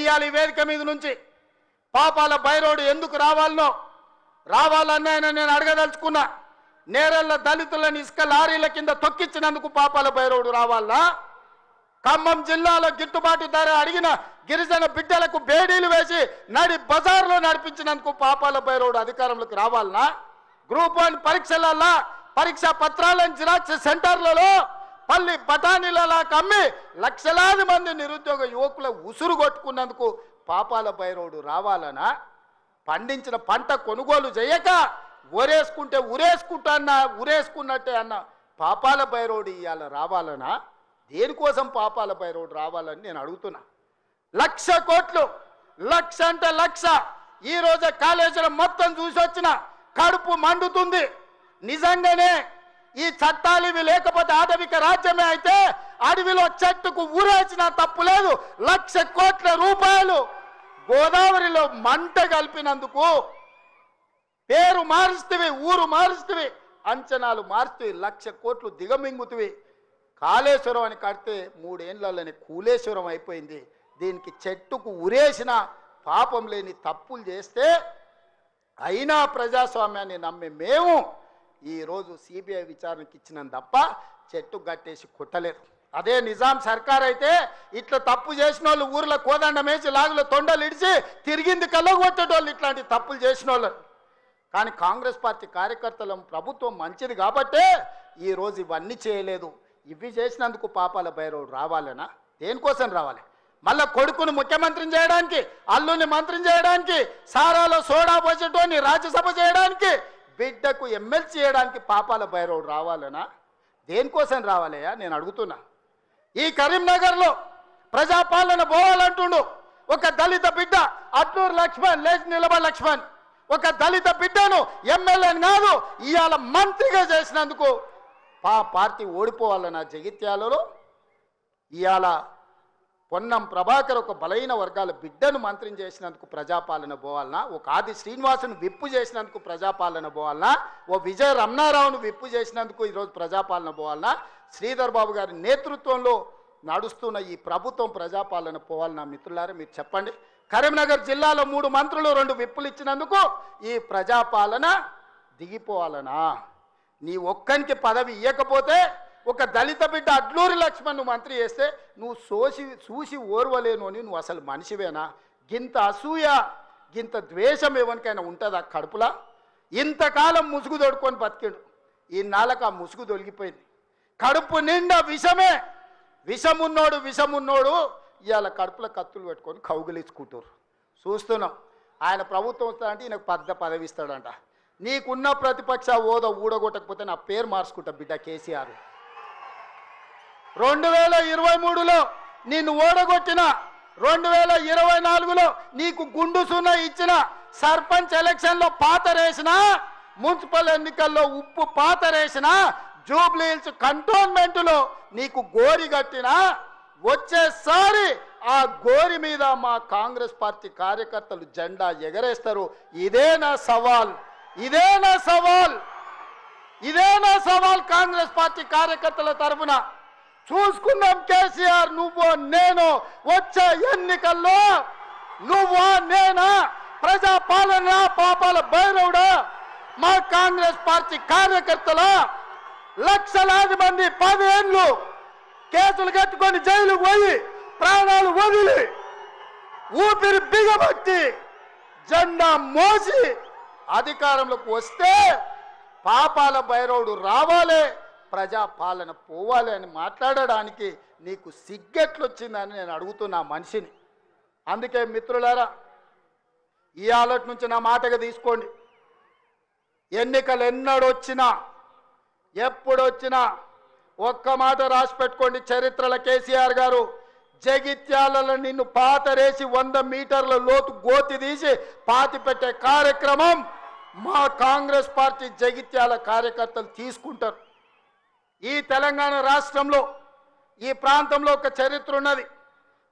ఇయాల ఈ వేదిక మీద నుంచి పాపాల బైరోడు ఎందుకు రావాలన్నా నేను అడగదలుచుకున్నా. నేరెళ్ల దళితులను ఇసుక లారీల కింద తొక్కించినందుకు పాపాల బైరోడు రావాలా? ఖమ్మం జిల్లాలో గిట్టుబాటు ధర అడిగిన గిరిజన బిడ్డలకు బేడీలు వేసి నడి బజార్లో నడిపించినందుకు పాపాల బైరోడు అధికారంలోకి రావాలనా? గ్రూప్ 1 పరీక్షలలో పరీక్షా పత్రాలను జిరాక్స్ సెంటర్లలో పల్లి బఠానీలలా కమ్మి లక్షలాది మంది నిరుద్యోగ యువకుల ఉసురు కొట్టుకున్నందుకు పాపాల బైరోడు రావాలనా? పండించిన పంట కొనుగోలు చేయక ఉరేసుకున్నట్టే అన్న పాపాల బైరోడు ఇవాళ రావాలనా? దేనికోసం పాపాల బైరోడు రావాలని నేను అడుగుతున్నా. 1,00,000 కోట్లు, 1,00,000 అంటే 1,00,000. ఈ రోజే కాళేశ్వరం మొత్తం చూసి వచ్చిన కడుపు మండుతుంది. నిజంగానే ఈ చట్టాలు ఇవి లేకపోతే ఆటవిక రాజ్యమే అయితే అడవిలో చెట్టుకు ఊరేసిన తప్పు లేదు. 1,00,000 కోట్ల రూపాయలు గోదావరిలో మంట కలిపినందుకు పేరు మారుస్తవి, ఊరు మారుస్తవి, అంచనాలు మారుస్తవి, 1,00,000 కోట్లు దిగమింగుతవి. కాళేశ్వరం అని కడితే 3 ఏళ్లలోనే కూలేశ్వరం అయిపోయింది. దీనికి చెట్టుకు ఉరేసిన పాపం లేని తప్పులు చేస్తే అయినా ప్రజాస్వామ్యాన్ని నమ్మే మేము ఈరోజు సిబిఐ విచారణకి ఇచ్చినాం తప్ప చెట్టు గట్టేసి కొట్టలేదు. అదే నిజాం సర్కార్ అయితే ఇట్లా తప్పు చేసిన వాళ్ళు ఊర్లో కోదండం వేసి లాగులో తొండలు ఇడిచి తిరిగింది కళ్ళగొట్టేటోళ్ళు ఇట్లాంటి తప్పులు చేసిన వాళ్ళు. కానీ కాంగ్రెస్ పార్టీ కార్యకర్తల ప్రభుత్వం మంచిది కాబట్టే ఈరోజు ఇవన్నీ చేయలేదు. ఇవి చేసినందుకు పాపాల బైరోడు రావాలనా? దేనికోసం రావాలి? మళ్ళా కొడుకును ముఖ్యమంత్రిని చేయడానికి, అల్లుని మంత్రిని చేయడానికి, సారాలో సోడా పోసేటోని రాజ్యసభ చేయడానికి, బిడ్డకు ఎమ్మెల్సీ చేయడానికి పాపాల బైరోడు రావాలనా? దేనికోసం రావాలయ్యా నేను అడుగుతున్నా. ఈ కరీంనగర్లో ప్రజాపాలన పోవాలంటుండు ఒక దళిత బిడ్డ అట్లూరు లక్ష్మణ్, లేచి నిలబడి లక్ష్మణ్, ఒక దళిత బిడ్డను ఎమ్మెల్యేని కాదు ఇవాళ మంత్రిగా చేసినందుకు పార్టీ ఓడిపోవాలన్న జగిత్యాలలో ఇవాళ పొన్నం ప్రభాకర్ ఒక బలైన వర్గాల బిడ్డను మంత్రిని చేసినందుకు ప్రజాపాలన పోవాలనా? ఒక ఆది శ్రీనివాసును విప్పు చేసినందుకు ప్రజాపాలన పోవాలనా? ఓ విజయ రమణారావును విప్పు చేసినందుకు ఈరోజు ప్రజాపాలన పోవాలనా? శ్రీధర్ బాబు గారి నేతృత్వంలో నడుస్తున్న ఈ ప్రభుత్వం ప్రజాపాలన పోవాలనా? మిత్రులారా మీరు చెప్పండి. కరీంనగర్ జిల్లాలో 3 మంత్రులు 2 విప్పులు ఇచ్చినందుకు ఈ ప్రజాపాలన దిగిపోవాలనా? నీ ఒక్కనికి పదవి ఇవ్వకపోతే ఒక దళిత బిడ్డ అడ్లూరి లక్ష్మణ్ మంత్రి చేస్తే నువ్వు చూసి ఓర్వలేను అని నువ్వు అసలు మనిషివేనా? గింత అసూయ, గింత ద్వేషం ఎవరికైనా ఉంటుందా కడుపులా? ఇంతకాలం ముసుగు తొడుకొని బతికాడు. ఈ నాళ్ళకు ఆ ముసుగు తొలగిపోయింది. కడుపు నిండా విషమే. విషమున్నోడు ఇవాళ కడుపులో కత్తులు పెట్టుకొని కౌగిలించుకుంటారు. చూస్తున్నాం. ఆయన ప్రభుత్వం వస్తాడంటే ఈయనకు పదవి ఇస్తాడంట. నీకున్న ప్రతిపక్ష హోదా ఊడగొట్టకపోతే నా పేరు మార్చుకుంటా బిడ్డ కేసీఆర్. 2023లో నిన్ను ఓడగొట్టిన, 2024లో నీకు గుండు సున్నా ఇచ్చిన, సర్పంచ్ ఎలక్షన్లో పాతరేసిన, మున్సిపల్ ఎన్నికల్లో ఉప్పు పాతరేసిన, జూబ్లీ హిల్స్ కంటోన్మెంట్లో నీకు గోరి కట్టిన, వచ్చేసారి ఆ గోరి మీద మా కాంగ్రెస్ పార్టీ కార్యకర్తలు జెండా ఎగరేస్తారు. ఇదే నా సవాల్ కాంగ్రెస్ పార్టీ కార్యకర్తల తరఫున. చూసుకుందాం కేసీఆర్, నువ్వు నేను వచ్చే ఎన్నికల్లో నువ్వా నేనా? ప్రజాపాలన పాపాల బైరవుడా? మా కాంగ్రెస్ పార్టీ కార్యకర్తల లక్షలాది మంది 10 ఏళ్ళు కేసులు కట్టుకొని జైలుకు పోయి ప్రాణాలు వదిలి ఊపిరి బిగబట్టి జెండా మోసి అధికారంలోకి వస్తే పాపాల బైరవుడు రావాలి, ప్రజాపాలన పోవాలి అని మాట్లాడడానికి నీకు సిగ్గెట్లొచ్చిందని నేను అడుగుతున్నా మనిషిని. అందుకే మిత్రులారా, ఈ ఆలోచన నుంచి నా మాటగా తీసుకోండి. ఎన్నికలు ఎప్పుడొచ్చినా ఒక్క మాట రాసి పెట్టుకోండి. చరిత్రల కేసీఆర్ గారు జగిత్యాలలో నిన్ను పాతరేసి 100 మీటర్ల లోతు గోతి తీసి పాతి పెట్టే కార్యక్రమం మా కాంగ్రెస్ పార్టీ జగిత్యాల కార్యకర్తలు తీసుకుంటారు. ఈ తెలంగాణ రాష్ట్రంలో ఈ ప్రాంతంలో ఒక చరిత్ర ఉన్నది.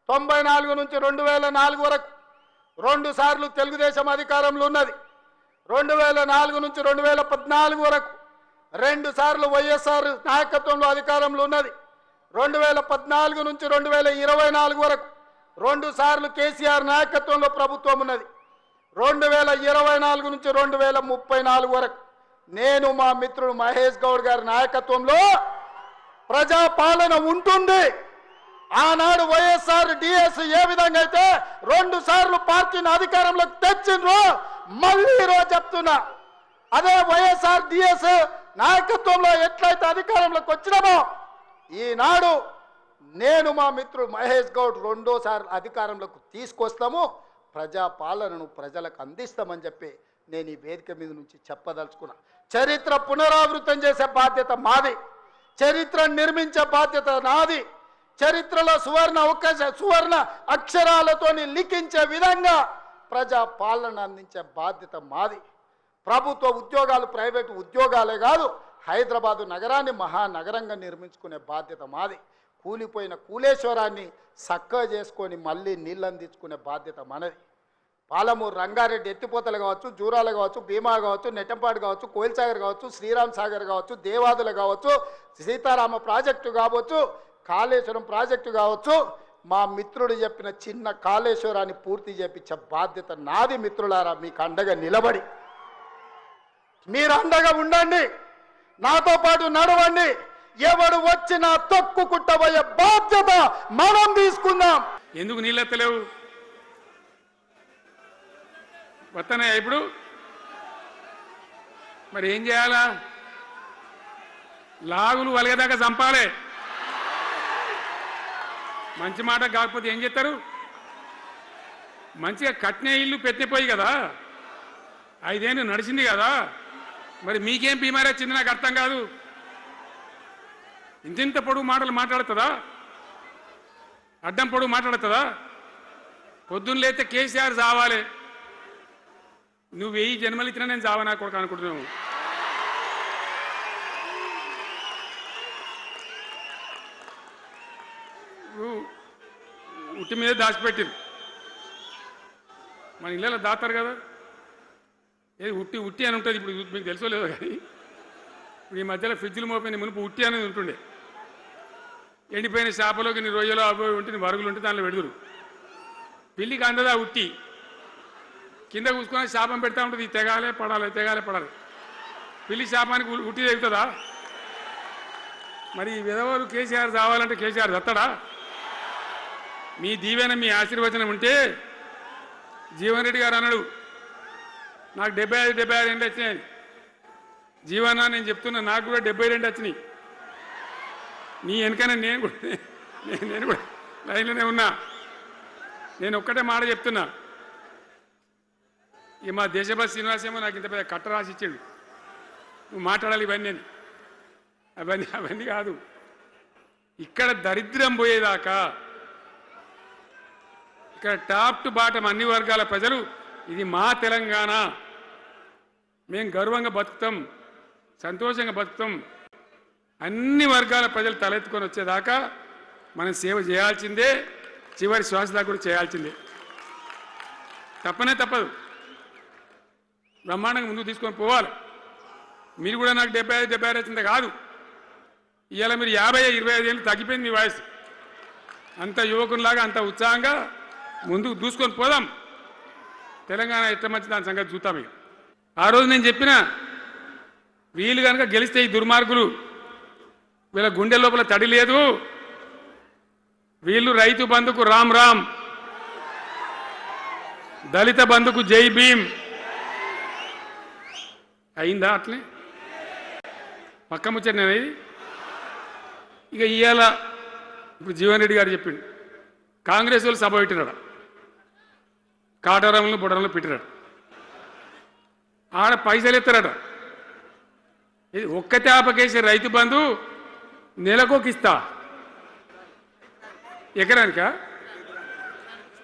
94 నుంచి 2004 వరకు 2 సార్లు తెలుగుదేశం అధికారంలో ఉన్నది. 2004 నుంచి 2014 వరకు 2 సార్లు వైఎస్ఆర్ నాయకత్వంలో అధికారంలో ఉన్నది. 2014 నుంచి 2024 వరకు 2 సార్లు కేసీఆర్ నాయకత్వంలో ప్రభుత్వం ఉన్నది. 2024 నుంచి 2034 వరకు నేను మా మిత్రుడు మహేష్ గౌడ్ గారి నాయకత్వంలో ప్రజాపాలన ఉంటుంది. ఆనాడు వైఎస్ఆర్ డిఎస్ ఏ విధంగా అయితే 2 సార్లు పార్టీని అధికారంలోకి తెచ్చిండ్రో మళ్ళీ ఈరోజు చెప్తున్నా, అదే వైఎస్ఆర్ డిఎస్ నాయకత్వంలో ఎట్లయితే అధికారంలోకి వచ్చినామో ఈనాడు నేను మా మిత్రుడు మహేష్ గౌడ్ 2సారి అధికారంలోకి తీసుకొస్తాము, ప్రజాపాలనను ప్రజలకు అందిస్తామని చెప్పి నేను ఈ వేదిక మీద నుంచి చెప్పదలుచుకున్నా. చరిత్ర పునరావృతం చేసే బాధ్యత మాది, చరిత్ర నిర్మించే బాధ్యత నాది, చరిత్రలో సువర్ణ అక్షరాలతోని లిఖించే విధంగా ప్రజా పాలన అందించే బాధ్యత మాది. ప్రభుత్వ ఉద్యోగాలు ప్రైవేటు ఉద్యోగాలే కాదు, హైదరాబాదు నగరాన్ని మహానగరంగా నిర్మించుకునే బాధ్యత మాది. కూలిపోయిన కూలేశ్వరాన్ని చక్కగా చేసుకొని మళ్ళీ నీళ్ళు అందించుకునే బాధ్యత మనది. పాలమూరు రంగారెడ్డి ఎత్తిపోతలు కావచ్చు, జూరాలు కావచ్చు, భీమా కావచ్చు, నెట్టంపాడు కావచ్చు, కోయిల్సాగర్ కావచ్చు, శ్రీరామ్ సాగర్ కావచ్చు, దేవాదులు కావచ్చు, సీతారామ ప్రాజెక్టు కావచ్చు, కాళేశ్వరం ప్రాజెక్టు కావచ్చు, మా మిత్రుడు చెప్పిన చిన్న కాళేశ్వరాన్ని పూర్తి చేపించే బాధ్యత నాది. మిత్రులారా, మీకు అండగా నిలబడి మీరు అండగా ఉండండి, నాతో పాటు నడవండి. ఎవడు వచ్చినా తొక్కుకుంటబోయే బాధ్యత మనం తీసుకుందాం. ఎందుకు నీళ్ళెత్తలేవు? వస్తున్నాయా ఇప్పుడు? మరి ఏం చేయాలా? లాగులు వలిగేదాకా చంపాలి. మంచి మాట కాకపోతే ఏం చేస్తారు? మంచిగా కట్నే ఇల్లు పెట్టిపోయి కదా, 5 ఏళ్ళు నడిచింది కదా, మరి మీకేం బీమారీ వచ్చింది నాకు అర్థం కాదు. ఇంతింత పొడుగు మాటలు మాట్లాడుతుందా? అడ్డం పొడుగు మాట్లాడుతుందా? పొద్దున్న లేతే కేసీఆర్ చావాలి, నువ్వు 1000 జన్మలు ఇచ్చినా నేను చావనా కొడుకు అనుకుంటున్నావు. ఉట్టి మీద దాచిపెట్టింది, మన ఇళ్ళలో దాతారు కదా, ఏది ఉట్టి ఉట్టి అని ఉంటుంది. ఇప్పుడు మీకు తెలుసో లేదో కానీ ఇప్పుడు ఈ మధ్యలో ఫ్రిడ్జ్లు మోపోయిన మునుపు ఉట్టి అనేది ఉంటుండే. ఎండిపోయిన చేపలోకి నీ రొయ్యలో అవి ఉంటే నీ వరుగులు ఉంటే దాంట్లో పెడుదురు. పిల్లికి అందదా ఉట్టి, కింద కూసుకొని శాపం పెడతా ఉంటుంది, తెగాలే పడాలి తెగాలే పడాలి. పిల్లి శాపానికి ఉట్టి తెగుతుందా? మరి విధవలు కేసీఆర్ చావాలంటే కేసీఆర్ చస్తాడా? మీ దీవెన మీ ఆశీర్వచనం ఉంటే జీవన్ రెడ్డి గారు అన్నాడు, నాకు 75 ఏళ్ళు వచ్చినాయి. జీవన నేను చెప్తున్నా, నాకు కూడా 72 వచ్చినాయి. నీ వెనకనే నేను కూడా లైన్లోనే ఉన్నా. నేను ఒక్కటే మాట చెప్తున్నా, ఇక మా దేశభక్తి శ్రీనివాసేమో నాకు ఇంత పెద్ద కట్ట రాసి ఇచ్చాడు, నువ్వు మాట్లాడాలి ఇవన్నీ. అవన్నీ కాదు, ఇక్కడ దరిద్రం పోయేదాకా ఇక్కడ టాప్ టు బాటం అన్ని వర్గాల ప్రజలు ఇది మా తెలంగాణ, మేము గర్వంగా బతుకుతాం, సంతోషంగా బతుకుతాం, అన్ని వర్గాల ప్రజలు తలెత్తుకొని వచ్చేదాకా మనం సేవ చేయాల్సిందే, చివరి శ్వాస దాకా కూడా చేయాల్సిందే, తప్పనే తప్పదు. బ్రహ్మాండంగా ముందుకు తీసుకొని పోవాలి. మీరు కూడా నాకు 75 వచ్చింది కాదు, ఇవాళ మీరు 50-25 ఏళ్ళు తగ్గిపోయింది మీ వయసు. అంత యువకునిలాగా అంత ఉత్సాహంగా ముందుకు దూసుకొని పోదాం. తెలంగాణ ఎట్లా మంచి దాని సంగతి చూద్దాం. ఇక ఆ రోజు నేను చెప్పిన, వీళ్ళు కనుక గెలిస్తే ఈ దుర్మార్గులు వీళ్ళ గుండె లోపల తడి లేదు, వీళ్ళు రైతు బంధుకు రామ్ రామ్, దళిత బంధుకు జై భీమ్ అయిందా? అట్లే పక్క ముచ్చట ఇది. ఇక ఇవాళ ఇప్పుడు జీవన్ రెడ్డి గారు చెప్పిండు, కాంగ్రెస్ వాళ్ళు సభ పెట్టినాడు, కాటారంలో బుడరంలో పెట్టినాడు, ఆడ పైసలు ఎత్తారట. ఇది ఒక్కతే ఆపకేసే రైతు బంధు నెలకొకిస్తా, ఎకరానికా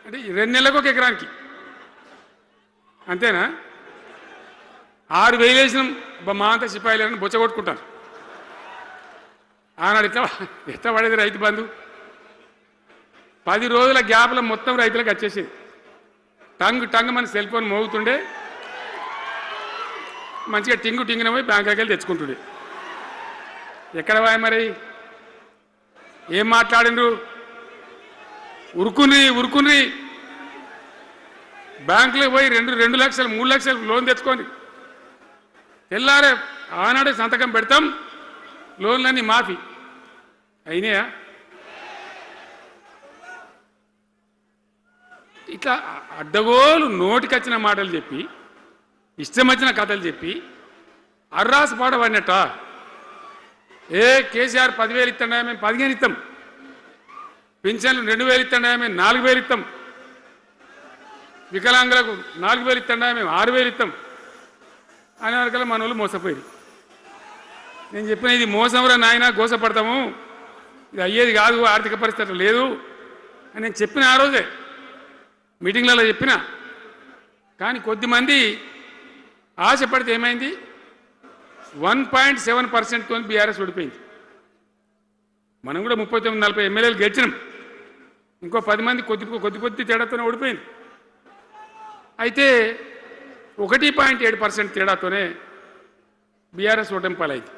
అంటే 2 నెలలకు 1 ఎకరానికి అంతేనా? 6,000 వేసినాం, మా అంతా సిపాయిలని బొచ్చ కొట్టుకుంటాను. ఆనాడు ఎట్లా పడేది రైతు బంధు? 10 రోజుల గ్యాప్లో మొత్తం రైతులకు వచ్చేసింది. టంగ్ మన సెల్ ఫోన్ మోగుతుండే, మంచిగా టింగున పోయి బ్యాంకుకి వెళ్ళి తెచ్చుకుంటుండే. ఎక్కడ పోయి మరి? ఏం మాట్లాడిండ్రు? ఉరుకుని బ్యాంకులో పోయి 2 లక్షలు 3 లక్షలు లోన్ తెచ్చుకొని తెల్లారే ఆనాడే సంతకం పెడతాం, లోన్లన్నీ మాఫీ అయినాయా? ఇట్లా అడ్డగోలు నోటికొచ్చిన మాటలు చెప్పి ఇష్టం వచ్చిన కథలు చెప్పి అర్రాసు పాట పడినట్ట. కేసీఆర్ 10,000 ఇస్తాడా, మేము 15 ఇస్తాం. పింఛన్లు 2,000 ఇస్తాడా, మేము 4,000 ఇస్తాం. వికలాంగులకు 4,000 ఇస్తాడా, మేము 6,000 ఇస్తాం అనే వరకల్లా మన వాళ్ళు మోసపోయి. నేను చెప్పిన ఇది మోసంరా నాయన, గోసపడతాము, ఇది అయ్యేది కాదు, ఆర్థిక పరిస్థితి లేదు అని నేను చెప్పిన ఆ రోజే మీటింగ్లలో చెప్పిన. కానీ కొద్దిమంది ఆశపడితే ఏమైంది, 1.7%తో బీఆర్ఎస్ ఓడిపోయింది. మనం కూడా 39-40 ఎమ్మెల్యేలు గెలిచినాం, ఇంకో 10 మంది కొద్ది తేడాతోనే ఓడిపోయింది. అయితే 1.7% తేడాతోనే బీఆర్ఎస్ ఓటమి పాలైంది.